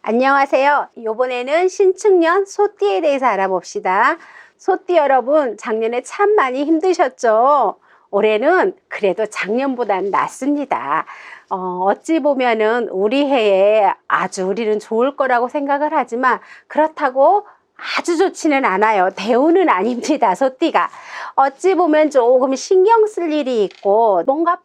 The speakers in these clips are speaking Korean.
안녕하세요. 이번에는 신축년 소띠에 대해서 알아봅시다. 소띠 여러분, 작년에 참 많이 힘드셨죠? 올해는 그래도 작년보다는 낫습니다. 어찌 보면은 우리 해에 아주 우리는 좋을 거라고 생각을 하지만 하고 아주 좋지는 않아요. 대우는 아닙니다, 소띠가. 어찌 보면 조금 신경 쓸 일이 있고 뭔가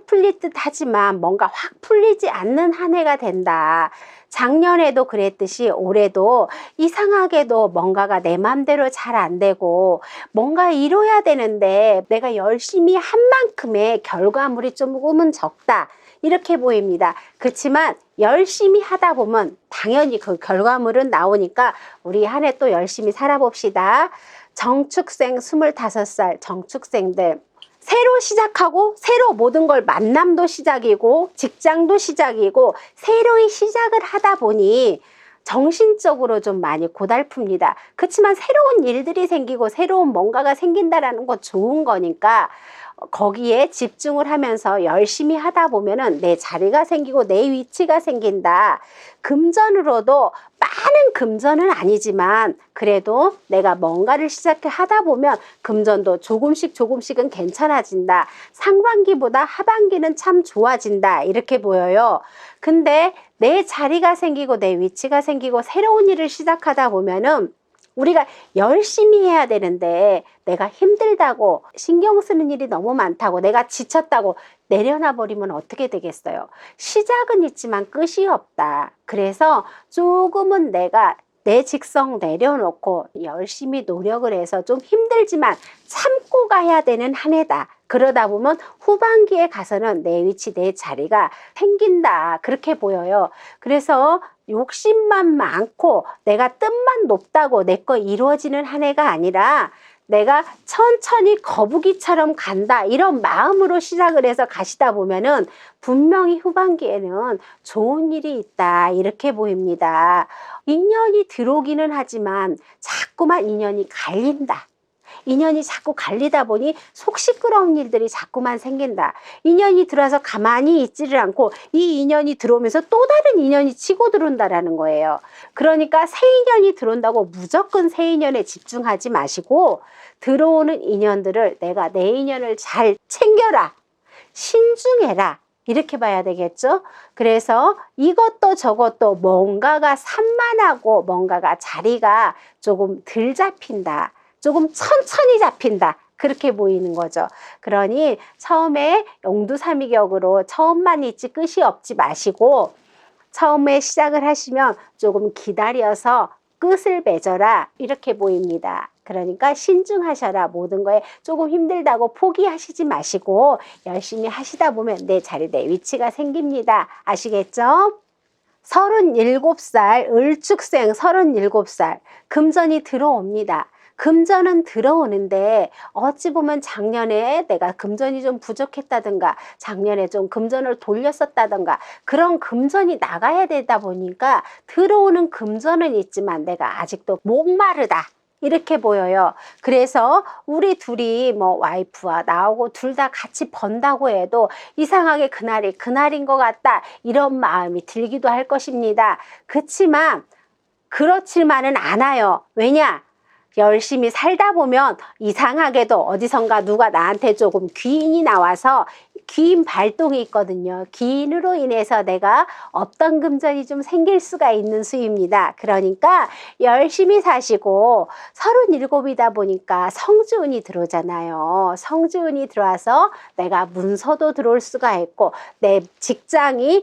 풀릴 듯 하지만 뭔가 확 풀리지 않는 한 해가 된다. 작년에도 그랬듯이 올해도 이상하게도 뭔가가 내 맘대로 잘 안 되고 뭔가 이뤄야 되는데 내가 열심히 한 만큼의 결과물이 조금은 적다. 이렇게 보입니다. 그렇지만 열심히 하다 보면 당연히 그 결과물은 나오니까 우리 한 해 또 열심히 살아봅시다. 정축생 25살 정축생들 새로 시작하고 새로 모든 걸 만남도 시작이고 직장도 시작이고 새로이 시작을 하다 보니 정신적으로 좀 많이 고달픕니다. 그렇지만 새로운 일들이 생기고 새로운 뭔가가 생긴다라는 건 좋은 거니까 거기에 집중을 하면서 열심히 하다 보면은 내 자리가 생기고 내 위치가 생긴다. 금전으로도 많은 금전은 아니지만 그래도 내가 뭔가를 시작해 하다 보면 금전도 조금씩은 괜찮아진다. 상반기보다 하반기는 참 좋아진다. 이렇게 보여요. 근데 내 자리가 생기고 내 위치가 생기고 새로운 일을 시작하다 보면은 우리가 열심히 해야 되는데 내가 힘들다고 신경 쓰는 일이 너무 많다고 내가 지쳤다고 내려놔 버리면 어떻게 되겠어요? 시작은 있지만 끝이 없다. 그래서 조금은 내가 내 직성 내려놓고 열심히 노력을 해서 좀 힘들지만 참고 가야 되는 한 해다. 그러다 보면 후반기에 가서는 내 위치, 내 자리가 생긴다. 그렇게 보여요. 그래서 욕심만 많고 내가 뜻만 높다고 내 거 이루어지는 한 해가 아니라 내가 천천히 거북이처럼 간다 이런 마음으로 시작을 해서 가시다 보면은 분명히 후반기에는 좋은 일이 있다 이렇게 보입니다. 인연이 들어오기는 하지만 자꾸만 인연이 갈린다. 인연이 자꾸 갈리다 보니 속 시끄러운 일들이 자꾸만 생긴다. 인연이 들어와서 가만히 있지를 않고 이 인연이 들어오면서 또 다른 인연이 치고 들어온다라는 거예요. 그러니까 새 인연이 들어온다고 무조건 새 인연에 집중하지 마시고 들어오는 인연들을 내가 내 인연을 잘 챙겨라. 신중해라. 이렇게 봐야 되겠죠. 그래서 이것도 저것도 뭔가가 산만하고 뭔가가 자리가 조금 덜 잡힌다. 조금 천천히 잡힌다. 그렇게 보이는 거죠. 그러니 처음에 용두삼위격으로 처음만 있지 끝이 없지 마시고 처음에 시작을 하시면 조금 기다려서 끝을 맺어라. 이렇게 보입니다. 그러니까 신중하셔라. 모든 거에 조금 힘들다고 포기하시지 마시고 열심히 하시다 보면 내 자리, 내 위치가 생깁니다. 아시겠죠? 37살 을축생 37살 금전이 들어옵니다. 금전은 들어오는데 어찌 보면 작년에 내가 금전이 좀 부족했다든가 작년에 좀 금전을 돌렸었다든가 그런 금전이 나가야 되다 보니까 들어오는 금전은 있지만 내가 아직도 목마르다. 이렇게 보여요. 그래서 우리 둘이 뭐 와이프와 나하고 둘 다 같이 번다고 해도 이상하게 그날이 그날인 것 같다. 이런 마음이 들기도 할 것입니다. 그렇지만 그렇지만은 않아요. 왜냐? 열심히 살다 보면 이상하게도 어디선가 누가 나한테 조금 귀인이 나와서 귀인 발동이 있거든요. 귀인으로 인해서 내가 없던 금전이 좀 생길 수가 있는 수입니다. 그러니까 열심히 사시고 37이다 보니까 성주운이 들어오잖아요. 성주운이 들어와서 내가 문서도 들어올 수가 있고 내 직장에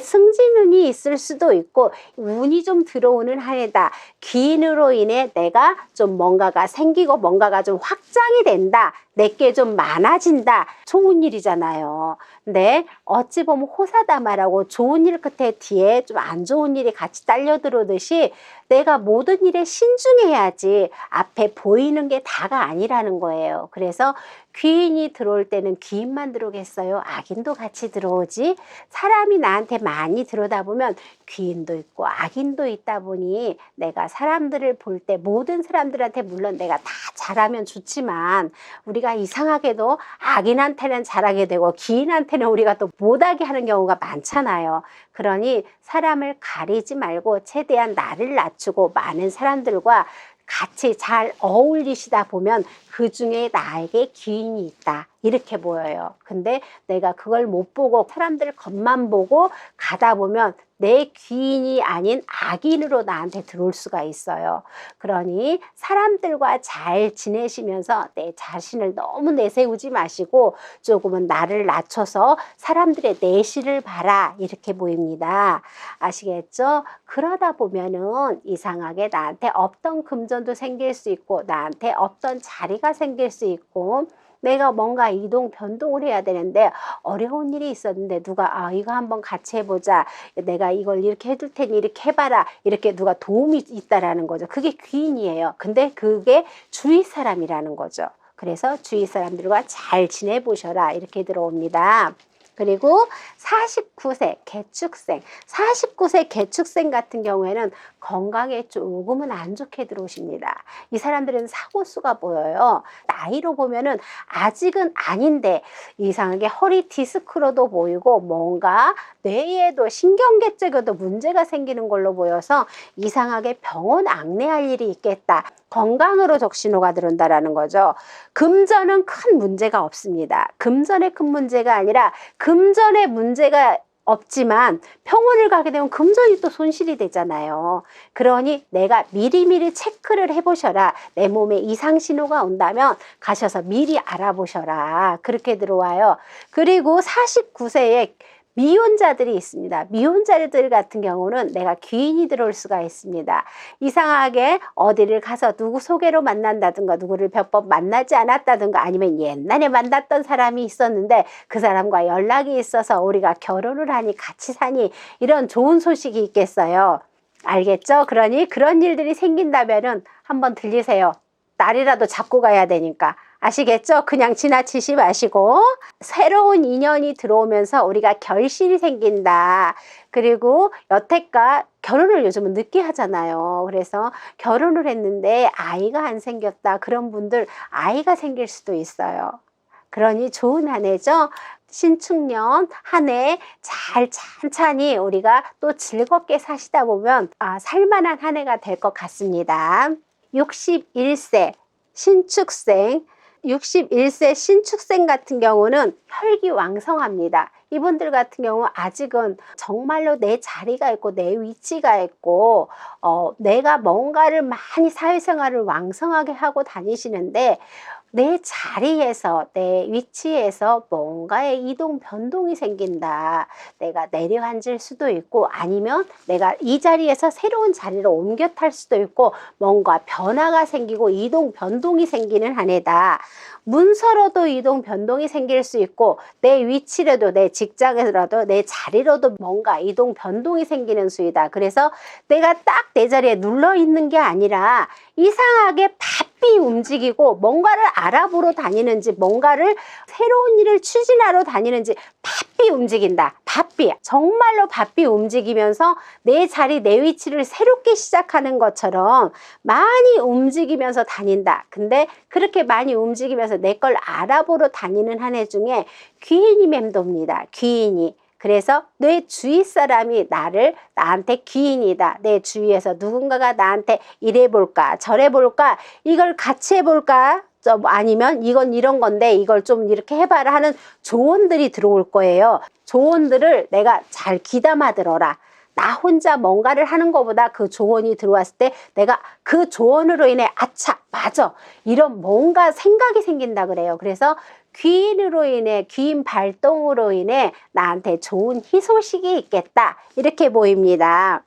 승진운이 있을 수도 있고 운이 좀 들어오는 한 해다. 귀인으로 인해 내가 좀 뭔가가 생기고 뭔가가 좀 확장이 된다. 내게 좀 많아진다. 좋은 일이잖아요. 근데 어찌 보면 호사다마라고 좋은 일 끝에 뒤에 좀 안 좋은 일이 같이 딸려 들어오듯이 내가 모든 일에 신중해야지 앞에 보이는 게 다가 아니라는 거예요. 그래서 귀인이 들어올 때는 귀인만 들어오겠어요? 악인도 같이 들어오지? 사람이 나한테 많이 들어오다 보면 귀인도 있고 악인도 있다 보니 내가 사람들을 볼 때 모든 사람들한테 물론 내가 다 잘하면 좋지만 우리가 이상하게도 악인한테는 잘하기 잘하게 되고 기인한테는 우리가 또 못하게 하는 경우가 많잖아요. 그러니 사람을 가리지 말고 최대한 나를 낮추고 많은 사람들과 같이 잘 어울리시다 보면 그 중에 나에게 기인이 있다 이렇게 보여요. 근데 내가 그걸 못 보고 사람들 겉만 보고 가다 보면 내 귀인이 아닌 악인으로 나한테 들어올 수가 있어요. 그러니 사람들과 잘 지내시면서 내 자신을 너무 내세우지 마시고 조금은 나를 낮춰서 사람들의 내실을 봐라 이렇게 보입니다. 아시겠죠? 그러다 보면은 이상하게 나한테 없던 금전도 생길 수 있고 나한테 없던 자리가 생길 수 있고 내가 뭔가 이동 변동을 해야 되는데 어려운 일이 있었는데 누가 이거 한번 같이 해보자, 내가 이걸 이렇게 해줄 테니 이렇게 해봐라, 이렇게 누가 도움이 있다라는 거죠. 그게 귀인이에요. 근데 그게 주위 사람이라는 거죠. 그래서 주위 사람들과 잘 지내보셔라 이렇게 들어옵니다. 그리고 49세 개축생, 49세 개축생 같은 경우에는 건강에 조금은 안 좋게 들어오십니다. 이 사람들은 사고수가 보여요. 나이로 보면은 아직은 아닌데 이상하게 허리 디스크로도 보이고 뭔가 뇌에도 신경계 쪽에도 문제가 생기는 걸로 보여서 이상하게 병원 안내할 일이 있겠다. 건강으로 적신호가 들어온다라는 거죠. 금전은 큰 문제가 없습니다. 금전에 큰 문제가 아니라 금전에 문제가 없지만 병원을 가게 되면 금전이 또 손실이 되잖아요. 그러니 내가 미리미리 체크를 해보셔라. 내 몸에 이상 신호가 온다면 가셔서 미리 알아보셔라. 그렇게 들어와요. 그리고 49세에 미혼자들이 있습니다. 미혼자들 같은 경우는 내가 귀인이 들어올 수가 있습니다. 이상하게 어디를 가서 누구 소개로 만난다든가 누구를 몇 번 만나지 않았다든가 아니면 옛날에 만났던 사람이 있었는데 그 사람과 연락이 있어서 우리가 결혼을 하니 같이 사니 이런 좋은 소식이 있겠어요. 알겠죠? 그러니 그런 일들이 생긴다면은 한번 들리세요. 날이라도 잡고 가야 되니까. 아시겠죠? 그냥 지나치지 마시고 새로운 인연이 들어오면서 우리가 결실이 생긴다. 그리고 여태껏 결혼을 요즘은 늦게 하잖아요. 그래서 결혼을 했는데 아이가 안 생겼다. 그런 분들 아이가 생길 수도 있어요. 그러니 좋은 한 해죠. 신축년 한 해 잘 찬찬히 우리가 또 즐겁게 사시다 보면 살만한 한 해가 될 것 같습니다. 61세 신축생 61세 신축생 같은 경우는 혈기왕성합니다. 이분들 같은 경우 아직은 정말로 내 자리가 있고 내 위치가 있고 내가 뭔가를 많이 사회생활을 왕성하게 하고 다니시는데 내 자리에서 내 위치에서 뭔가의 이동 변동이 생긴다. 내가 내려앉을 수도 있고 아니면 내가 이 자리에서 새로운 자리로 옮겨 탈 수도 있고 뭔가 변화가 생기고 이동 변동이 생기는 한 해다. 문서로도 이동 변동이 생길 수 있고 내 위치라도 내 직장에서라도 내 자리로도 뭔가 이동 변동이 생기는 수이다. 그래서 내가 딱 내 자리에 눌러 있는 게 아니라 이상하게 바삐 움직이고 뭔가를 알아보러 다니는지 뭔가를 새로운 일을 추진하러 다니는지 바삐 움직인다. 바삐 정말로 바삐 움직이면서 내 자리 내 위치를 새롭게 시작하는 것처럼 많이 움직이면서 다닌다. 근데 그렇게 많이 움직이면서 내 걸 알아보러 다니는 한 해 중에 귀인이 맴돕니다. 귀인이. 그래서 내 주위 사람이 나한테 귀인이다. 내 주위에서 누군가가 나한테 이래 볼까 저래 볼까 이걸 같이 해볼까 아니면 이건 이런 건데 이걸 좀 이렇게 해봐라 하는 조언들이 들어올 거예요. 조언들을 내가 잘 귀담아 들어라. 나 혼자 뭔가를 하는 것보다 그 조언이 들어왔을 때 내가 그 조언으로 인해 아차 맞아 이런 뭔가 생각이 생긴다 그래요. 그래서 귀인으로 인해 귀인 발동으로 인해 나한테 좋은 희소식이 있겠다 이렇게 보입니다.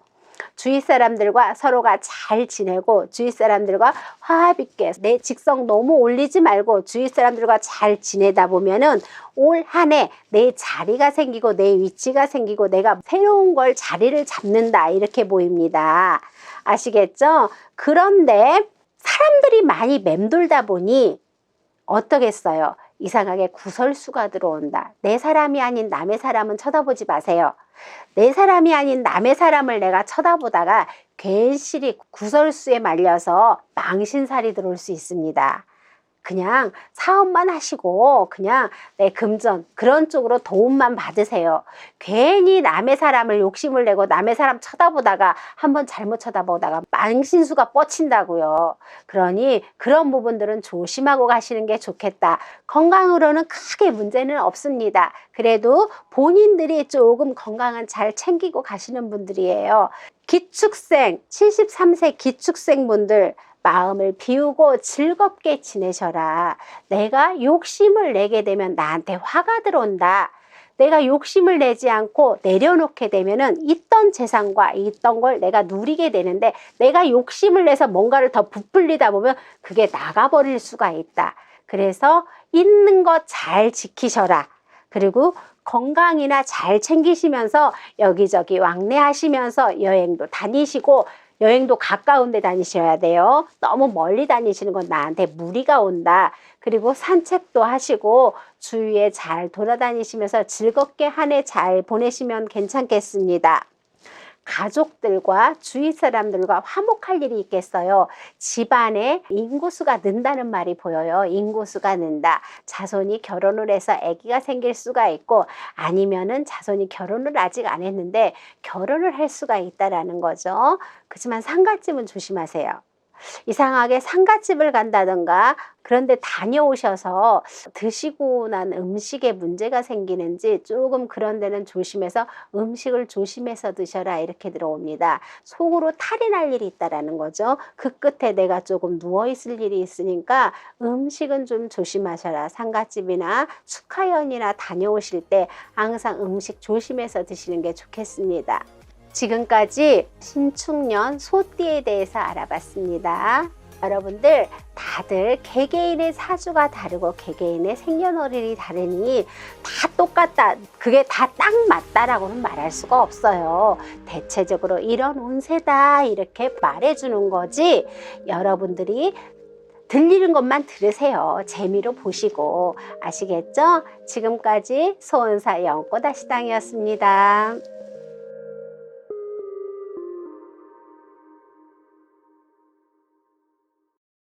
주위 사람들과 서로가 잘 지내고 주위 사람들과 화합 있게 내 직성 너무 올리지 말고 주위 사람들과 잘 지내다 보면은 올 한 해 내 자리가 생기고 내 위치가 생기고 내가 새로운 걸 자리를 잡는다 이렇게 보입니다. 아시겠죠? 그런데 사람들이 많이 맴돌다 보니 어떠겠어요? 이상하게 구설수가 들어온다. 내 사람이 아닌 남의 사람은 쳐다보지 마세요. 내 사람이 아닌 남의 사람을 내가 쳐다보다가 괜시리 구설수에 말려서 망신살이 들어올 수 있습니다. 그냥 사업만 하시고 그냥 내 금전 그런 쪽으로 도움만 받으세요. 괜히 남의 사람을 욕심을 내고 남의 사람 쳐다보다가 한번 잘못 쳐다보다가 망신수가 뻗친다고요. 그러니 그런 부분들은 조심하고 가시는 게 좋겠다. 건강으로는 크게 문제는 없습니다. 그래도 본인들이 조금 건강은 잘 챙기고 가시는 분들이에요. 기축생, 73세 기축생분들 마음을 비우고 즐겁게 지내셔라. 내가 욕심을 내게 되면 나한테 화가 들어온다. 내가 욕심을 내지 않고 내려놓게 되면은 있던 재산과 있던 걸 내가 누리게 되는데 내가 욕심을 내서 뭔가를 더 부풀리다 보면 그게 나가버릴 수가 있다. 그래서 있는 것 잘 지키셔라. 그리고 건강이나 잘 챙기시면서 여기저기 왕래하시면서 여행도 다니시고 여행도 가까운 데 다니셔야 돼요. 너무 멀리 다니시는 건 나한테 무리가 온다. 그리고 산책도 하시고 주위에 잘 돌아다니시면서 즐겁게 한 해 잘 보내시면 괜찮겠습니다. 가족들과 주위 사람들과 화목할 일이 있겠어요. 집안에 인구수가 는다는 말이 보여요. 인구수가 는다. 자손이 결혼을 해서 아기가 생길 수가 있고 아니면은 자손이 결혼을 아직 안 했는데 결혼을 할 수가 있다라는 거죠. 그렇지만 상갓집은 조심하세요. 이상하게 상갓집을 간다든가 그런데 다녀오셔서 드시고 난 음식에 문제가 생기는지 조금 그런 데는 조심해서 음식을 조심해서 드셔라 이렇게 들어옵니다. 속으로 탈이 날 일이 있다라는 거죠. 그 끝에 내가 조금 누워있을 일이 있으니까 음식은 좀 조심하셔라. 상갓집이나 축하연이나 다녀오실 때 항상 음식 조심해서 드시는 게 좋겠습니다. 지금까지 신축년 소띠에 대해서 알아봤습니다. 여러분들 다들 개개인의 사주가 다르고 개개인의 생년월일이 다르니 다 똑같다, 그게 다 딱 맞다라고는 말할 수가 없어요. 대체적으로 이런 운세다 이렇게 말해주는 거지 여러분들이 들리는 것만 들으세요. 재미로 보시고. 아시겠죠? 지금까지 소원사 연꽃아시당이었습니다.